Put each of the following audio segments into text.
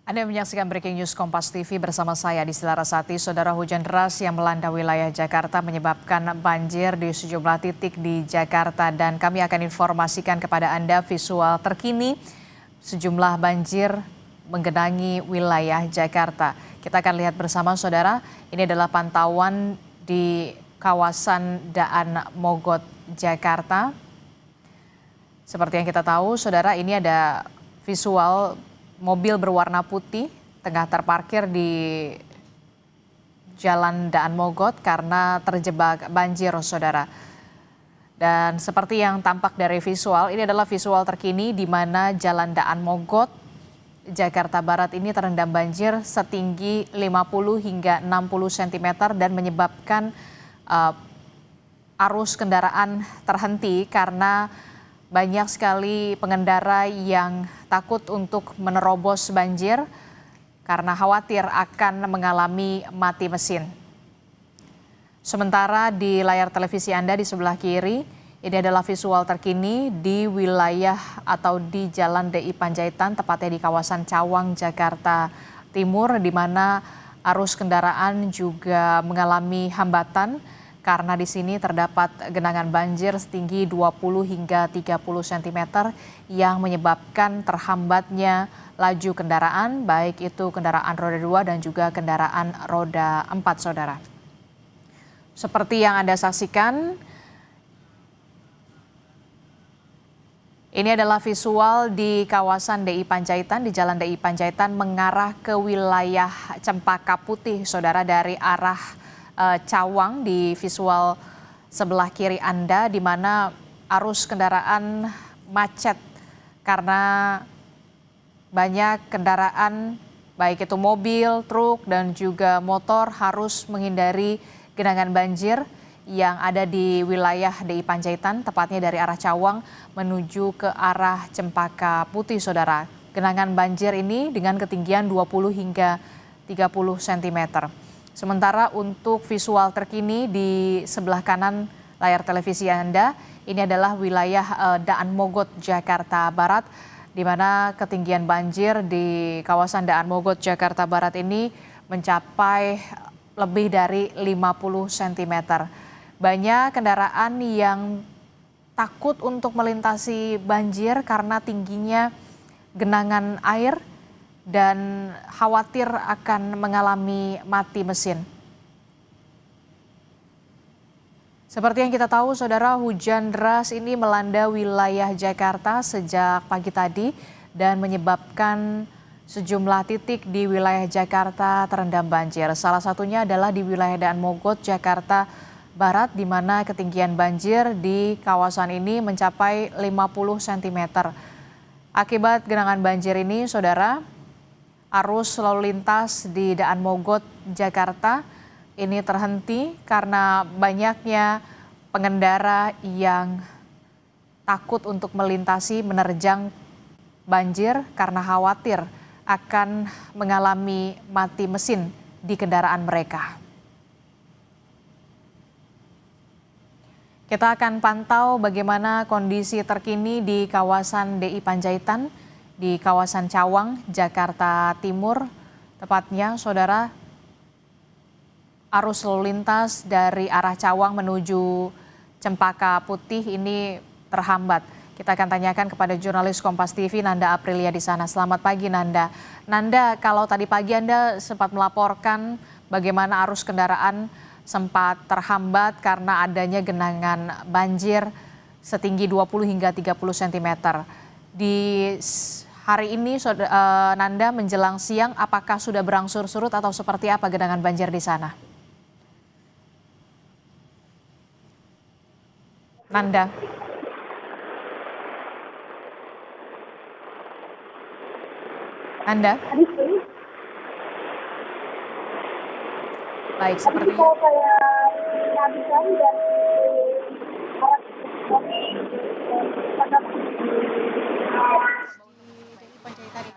Anda menyaksikan Breaking News Kompas TV bersama saya di Larasati. Saudara, hujan deras yang melanda wilayah Jakarta menyebabkan banjir di sejumlah titik di Jakarta dan kami akan informasikan kepada Anda visual terkini sejumlah banjir menggenangi wilayah Jakarta. Kita akan lihat bersama saudara, ini adalah pantauan di kawasan Daan Mogot, Jakarta. Seperti yang kita tahu, saudara, ini ada visual mobil berwarna putih tengah terparkir di Jalan Daan Mogot karena terjebak banjir, saudara. Dan seperti yang tampak dari visual, ini adalah visual terkini di mana Jalan Daan Mogot, Jakarta Barat ini terendam banjir setinggi 50 hingga 60 cm dan menyebabkan arus kendaraan terhenti karena banyak sekali pengendara yang takut untuk menerobos banjir karena khawatir akan mengalami mati mesin. Sementara di layar televisi Anda di sebelah kiri, ini adalah visual terkini di wilayah atau di Jalan DI Panjaitan, tepatnya di kawasan Cawang, Jakarta Timur, di mana arus kendaraan juga mengalami hambatan karena di sini terdapat genangan banjir setinggi 20 hingga 30 cm yang menyebabkan terhambatnya laju kendaraan, baik itu kendaraan roda 2 dan juga kendaraan roda 4, saudara. Seperti yang Anda saksikan, ini adalah visual di kawasan DI Panjaitan, di Jalan DI Panjaitan mengarah ke wilayah Cempaka Putih, saudara, dari arah Cawang di visual sebelah kiri Anda, di mana arus kendaraan macet karena banyak kendaraan baik itu mobil, truk dan juga motor harus menghindari genangan banjir yang ada di wilayah DI Panjaitan, tepatnya dari arah Cawang menuju ke arah Cempaka Putih, saudara. Genangan banjir ini dengan ketinggian 20 hingga 30 cm. Sementara untuk visual terkini di sebelah kanan layar televisi Anda, ini adalah wilayah Daan Mogot, Jakarta Barat, di mana ketinggian banjir di kawasan Daan Mogot, Jakarta Barat ini mencapai lebih dari 50 cm. Banyak kendaraan yang takut untuk melintasi banjir karena tingginya genangan air dan khawatir akan mengalami mati mesin. Seperti yang kita tahu, saudara, hujan deras ini melanda wilayah Jakarta sejak pagi tadi dan menyebabkan sejumlah titik di wilayah Jakarta terendam banjir. Salah satunya adalah di wilayah Daan Mogot, Jakarta Barat, di mana ketinggian banjir di kawasan ini mencapai 50 cm. Akibat genangan banjir ini, saudara, arus lalu lintas di Daan Mogot, Jakarta ini terhenti karena banyaknya pengendara yang takut untuk melintasi menerjang banjir karena khawatir akan mengalami mati mesin di kendaraan mereka. Kita akan pantau bagaimana kondisi terkini di kawasan DI Panjaitan, di kawasan Cawang, Jakarta Timur. Tepatnya, saudara, arus lalu lintas dari arah Cawang menuju Cempaka Putih ini terhambat. Kita akan tanyakan kepada jurnalis Kompas TV Nanda Aprilia di sana. Selamat pagi, Nanda. Nanda, kalau tadi pagi Anda sempat melaporkan bagaimana arus kendaraan sempat terhambat karena adanya genangan banjir setinggi 20 hingga 30 cm. Di hari ini, Nanda, menjelang siang, apakah sudah berangsur surut atau seperti apa genangan banjir di sana? Nanda. Anda? Baik, seperti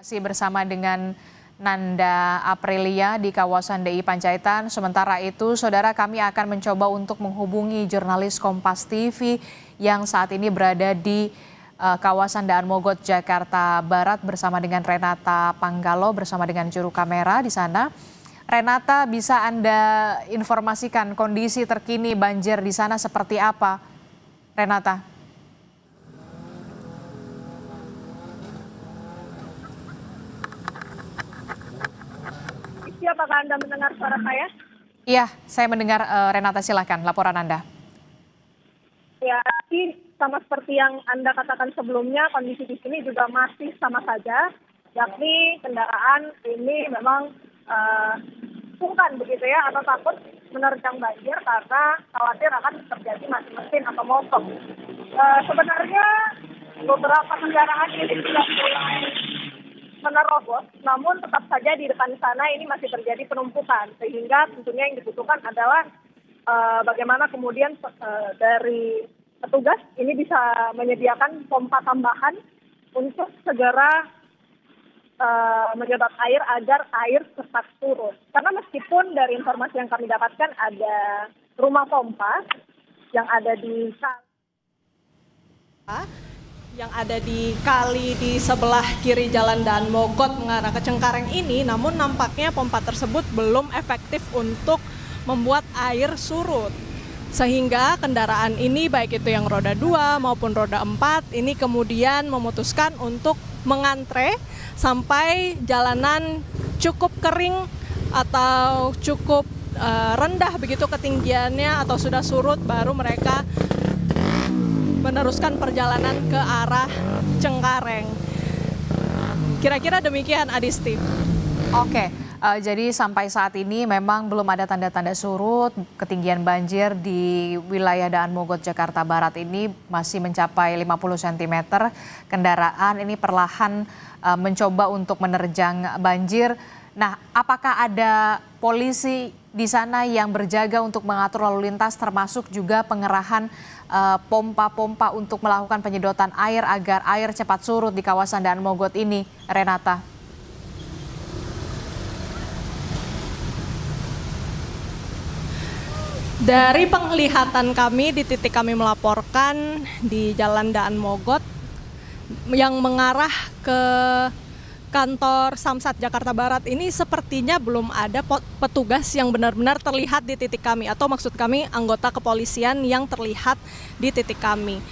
masih bersama dengan Nanda Aprilia di kawasan DI Panjaitan. Sementara itu, saudara, kami akan mencoba untuk menghubungi jurnalis Kompas TV yang saat ini berada di kawasan Daan Mogot, Jakarta Barat bersama dengan Renata Panggalo bersama dengan juru kamera di sana. Renata, bisa Anda informasikan kondisi terkini banjir di sana seperti apa, Renata? Apakah Anda mendengar suara saya? Iya, saya mendengar. Renata, silakan laporan Anda. Ya, ini sama seperti yang Anda katakan sebelumnya, kondisi di sini juga masih sama saja, yakni kendaraan ini memang sungkan begitu ya, atau takut menerjang banjir karena khawatir akan terjadi mati mesin atau mogok. Sebenarnya beberapa kendaraan ini sudah mulai menerobos, namun tetap saja di depan sana ini masih terjadi penumpukan, sehingga tentunya yang dibutuhkan adalah bagaimana kemudian dari petugas ini bisa menyediakan pompa tambahan untuk segera menyedot air agar air cepat turun. Karena meskipun dari informasi yang kami dapatkan ada rumah pompa yang ada di kali di sebelah kiri Jalan Daan Mogot mengarah ke Cengkareng ini, namun nampaknya pompa tersebut belum efektif untuk membuat air surut. Sehingga kendaraan ini baik itu yang roda 2 maupun roda 4 ini kemudian memutuskan untuk mengantre sampai jalanan cukup kering atau cukup rendah begitu ketinggiannya atau sudah surut, baru mereka meneruskan perjalanan ke arah Cengkareng. Kira-kira demikian, Adisti. Oke, jadi sampai saat ini memang belum ada tanda-tanda surut. Ketinggian banjir di wilayah Daan Mogot, Jakarta Barat ini masih mencapai 50 cm. Kendaraan ini perlahan mencoba untuk menerjang banjir. Nah, apakah ada polisi di sana yang berjaga untuk mengatur lalu lintas, termasuk juga pengerahan pompa-pompa untuk melakukan penyedotan air agar air cepat surut di kawasan Daan Mogot ini, Renata? Dari penglihatan kami di titik kami melaporkan di Jalan Daan Mogot yang mengarah ke kantor Samsat Jakarta Barat ini sepertinya belum ada petugas yang benar-benar terlihat di titik kami, atau maksud kami anggota kepolisian yang terlihat di titik kami.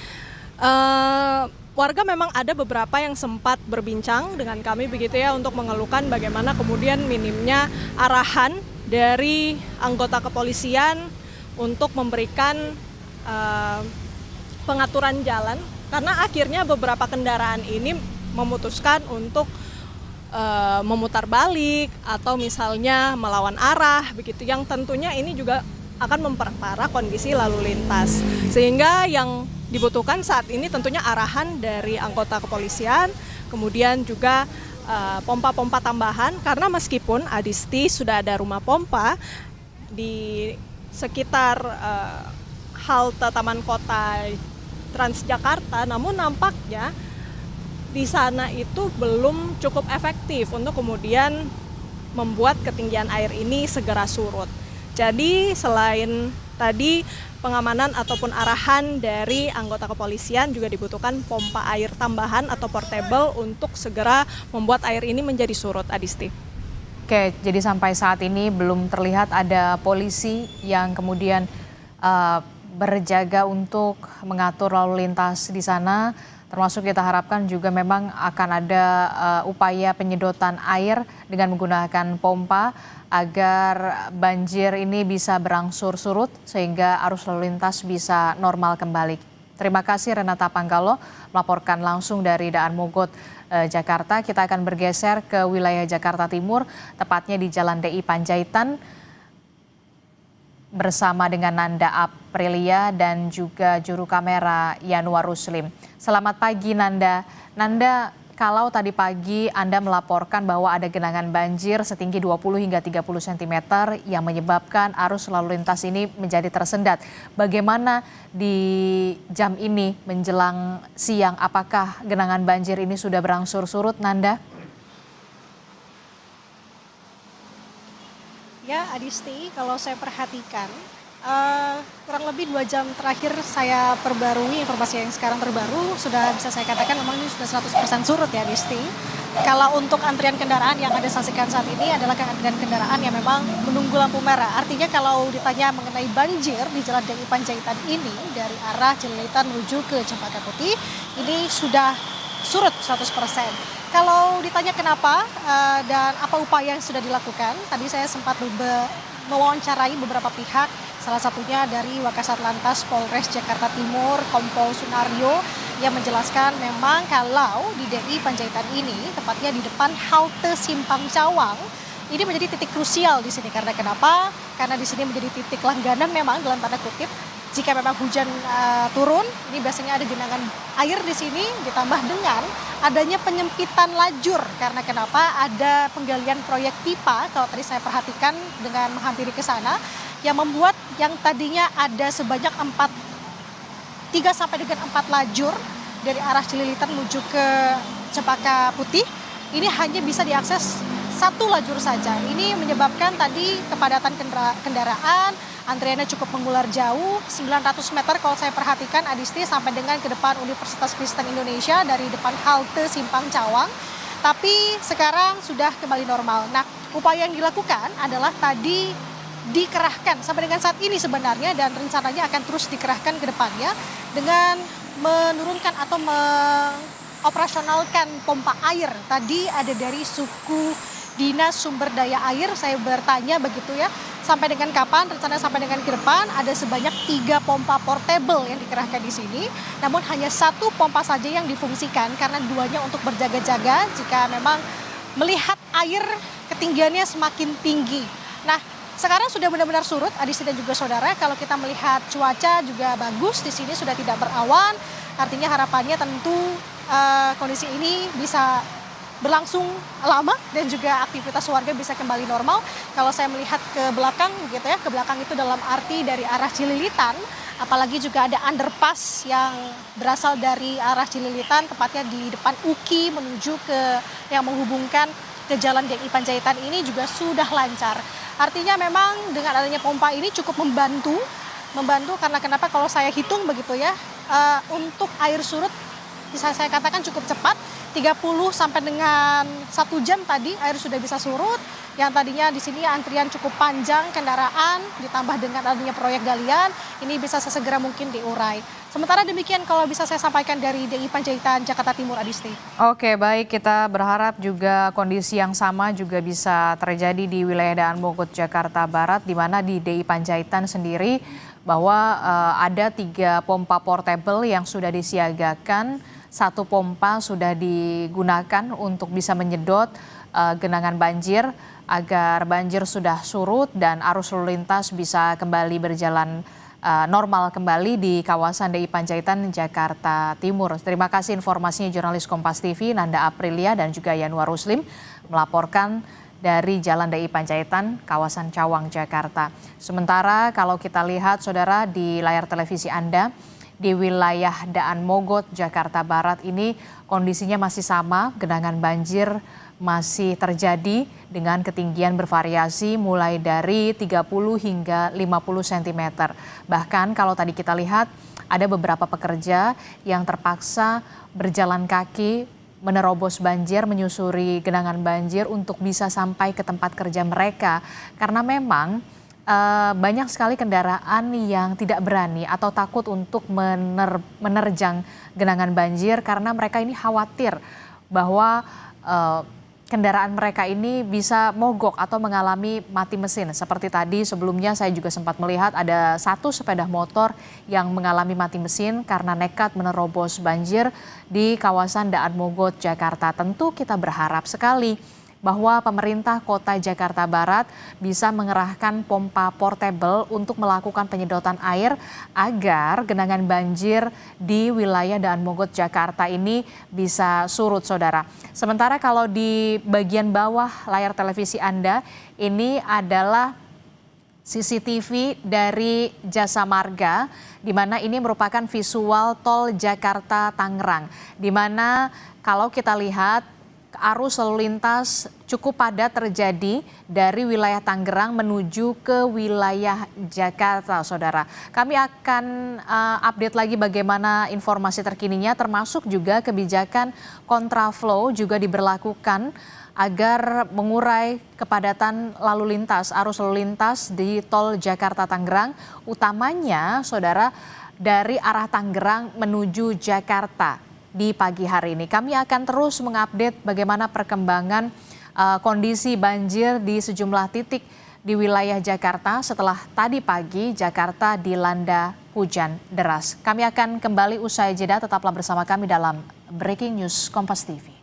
Warga memang ada beberapa yang sempat berbincang dengan kami begitu ya, untuk mengeluhkan bagaimana kemudian minimnya arahan dari anggota kepolisian untuk memberikan pengaturan jalan, karena akhirnya beberapa kendaraan ini memutuskan untuk memutar balik atau misalnya melawan arah begitu, yang tentunya ini juga akan memperparah kondisi lalu lintas. Sehingga yang dibutuhkan saat ini tentunya arahan dari anggota kepolisian, kemudian juga pompa-pompa tambahan, karena meskipun Adisti sudah ada rumah pompa di sekitar halte Taman Kota Transjakarta, namun nampaknya di sana itu belum cukup efektif untuk kemudian membuat ketinggian air ini segera surut. Jadi selain tadi pengamanan ataupun arahan dari anggota kepolisian, juga dibutuhkan pompa air tambahan atau portable untuk segera membuat air ini menjadi surut, Adisti. Oke, jadi sampai saat ini belum terlihat ada polisi yang kemudian berjaga untuk mengatur lalu lintas di sana. Termasuk kita harapkan juga memang akan ada upaya penyedotan air dengan menggunakan pompa agar banjir ini bisa berangsur surut sehingga arus lalu lintas bisa normal kembali. Terima kasih Renata Panggalo melaporkan langsung dari Daan Mogot, Jakarta. Kita akan bergeser ke wilayah Jakarta Timur, tepatnya di Jalan DI Panjaitan bersama dengan Nanda Aprilia dan juga juru kamera Yanuar Ruslim. Selamat pagi Nanda. Nanda, kalau tadi pagi Anda melaporkan bahwa ada genangan banjir setinggi 20 hingga 30 cm yang menyebabkan arus lalu lintas ini menjadi tersendat. Bagaimana di jam ini menjelang siang, apakah genangan banjir ini sudah berangsur surut, Nanda? Ya, Adisti, kalau saya perhatikan Kurang lebih 2 jam terakhir saya perbarui informasi yang sekarang terbaru, sudah bisa saya katakan memang ini sudah 100% surut ya, Disti. Kalau untuk antrian kendaraan yang Anda saksikan saat ini adalah antrian kendaraan yang memang menunggu lampu merah. Artinya kalau ditanya mengenai banjir di Jalan DI Panjaitan ini dari arah Cililitan menuju ke Cempaka Putih, ini sudah surut 100%. Kalau ditanya kenapa dan apa upaya yang sudah dilakukan, tadi saya sempat mewawancarai beberapa pihak, salah satunya dari Wakasat Lantas Polres Jakarta Timur, Kompol Sunario, yang menjelaskan memang kalau di DI Panjaitan ini, tepatnya di depan halte Simpang Cawang, ini menjadi titik krusial di sini. Karena kenapa? Karena di sini menjadi titik langganan memang dalam tanda kutip. Jika memang hujan turun, ini biasanya ada genangan air di sini, ditambah dengan adanya penyempitan lajur. Karena kenapa? Ada penggalian proyek pipa, kalau tadi saya perhatikan dengan menghampiri ke sana, yang membuat yang tadinya ada sebanyak 3 sampai dengan 4 lajur dari arah Cililitan menuju ke Cempaka Putih, ini hanya bisa diakses 1 lajur saja. Ini menyebabkan tadi kepadatan kendaraan, antriannya cukup mengular jauh, 900 meter kalau saya perhatikan Adisti, sampai dengan ke depan Universitas Kristen Indonesia dari depan halte Simpang Cawang. Tapi sekarang sudah kembali normal. Nah, upaya yang dilakukan analah tadi dikerahkan sampai dengan saat ini sebenarnya, dan rencananya akan terus dikerahkan ke depannya dengan menurunkan atau mengoperasionalkan pompa air. Tadi ada dari suku Dinas Sumber Daya Air, saya bertanya begitu ya, sampai dengan kapan, rencana sampai dengan ke depan ada sebanyak 3 pompa portable yang dikerahkan di sini, namun hanya 1 pompa saja yang difungsikan karena 2-nya untuk berjaga-jaga jika memang melihat air ketinggiannya semakin tinggi. Nah, sekarang sudah benar-benar surut, Adisti dan juga saudara. Kalau kita melihat cuaca juga bagus, di sini sudah tidak berawan. Artinya harapannya tentu kondisi ini bisa berlangsung lama dan juga aktivitas warga bisa kembali normal. Kalau saya melihat ke belakang gitu ya, ke belakang itu dalam arti dari arah Cililitan, apalagi juga ada underpass yang berasal dari arah Cililitan, tepatnya di depan UKI menuju ke yang menghubungkan ke Jalan DI Panjaitan ini juga sudah lancar. Artinya memang dengan adanya pompa ini cukup membantu karena kenapa, kalau saya hitung begitu ya, untuk air surut bisa saya katakan cukup cepat, 30 sampai dengan 1 jam tadi air sudah bisa surut. Yang tadinya di sini antrian cukup panjang kendaraan, ditambah dengan adanya proyek galian, ini bisa sesegera mungkin diurai. Sementara demikian kalau bisa saya sampaikan dari DI Panjaitan Jakarta Timur, Adisti. Oke, baik, kita berharap juga kondisi yang sama juga bisa terjadi di wilayah Daan Mogot Jakarta Barat, di mana di DI Panjaitan sendiri bahwa ada 3 pompa portable yang sudah disiagakan. 1 pompa sudah digunakan untuk bisa menyedot genangan banjir agar banjir sudah surut dan arus lalu lintas bisa kembali berjalan normal kembali di kawasan DI Panjaitan Jakarta Timur. Terima kasih informasinya jurnalis Kompas TV Nanda Aprilia dan juga Yanuar Ruslim melaporkan dari Jalan DI Panjaitan, kawasan Cawang, Jakarta. Sementara kalau kita lihat saudara di layar televisi Anda, di wilayah Daan Mogot, Jakarta Barat ini kondisinya masih sama, genangan banjir masih terjadi dengan ketinggian bervariasi mulai dari 30 hingga 50 cm. Bahkan kalau tadi kita lihat ada beberapa pekerja yang terpaksa berjalan kaki menerobos banjir, menyusuri genangan banjir untuk bisa sampai ke tempat kerja mereka. Karena memang banyak sekali kendaraan yang tidak berani atau takut untuk menerjang genangan banjir karena mereka ini khawatir bahwa kendaraan mereka ini bisa mogok atau mengalami mati mesin. Seperti tadi sebelumnya saya juga sempat melihat ada 1 sepeda motor yang mengalami mati mesin karena nekat menerobos banjir di kawasan Daan Mogot, Jakarta. Tentu kita berharap sekali bahwa pemerintah kota Jakarta Barat bisa mengerahkan pompa portable untuk melakukan penyedotan air agar genangan banjir di wilayah Daan Mogot, Jakarta ini bisa surut, saudara. Sementara kalau di bagian bawah layar televisi Anda, ini adalah CCTV dari Jasa Marga, di mana ini merupakan visual tol Jakarta Tangerang, di mana kalau kita lihat arus lalu lintas cukup padat terjadi dari wilayah Tangerang menuju ke wilayah Jakarta, Saudara. Kami akan update lagi bagaimana informasi terkininya, termasuk juga kebijakan kontraflow juga diberlakukan agar mengurai kepadatan lalu lintas, arus lalu lintas di tol Jakarta-Tangerang, utamanya, Saudara, dari arah Tangerang menuju Jakarta di pagi hari ini. Kami akan terus mengupdate bagaimana perkembangan kondisi banjir di sejumlah titik di wilayah Jakarta setelah tadi pagi Jakarta dilanda hujan deras. Kami akan kembali usai jeda, tetaplah bersama kami dalam Breaking News Kompas TV.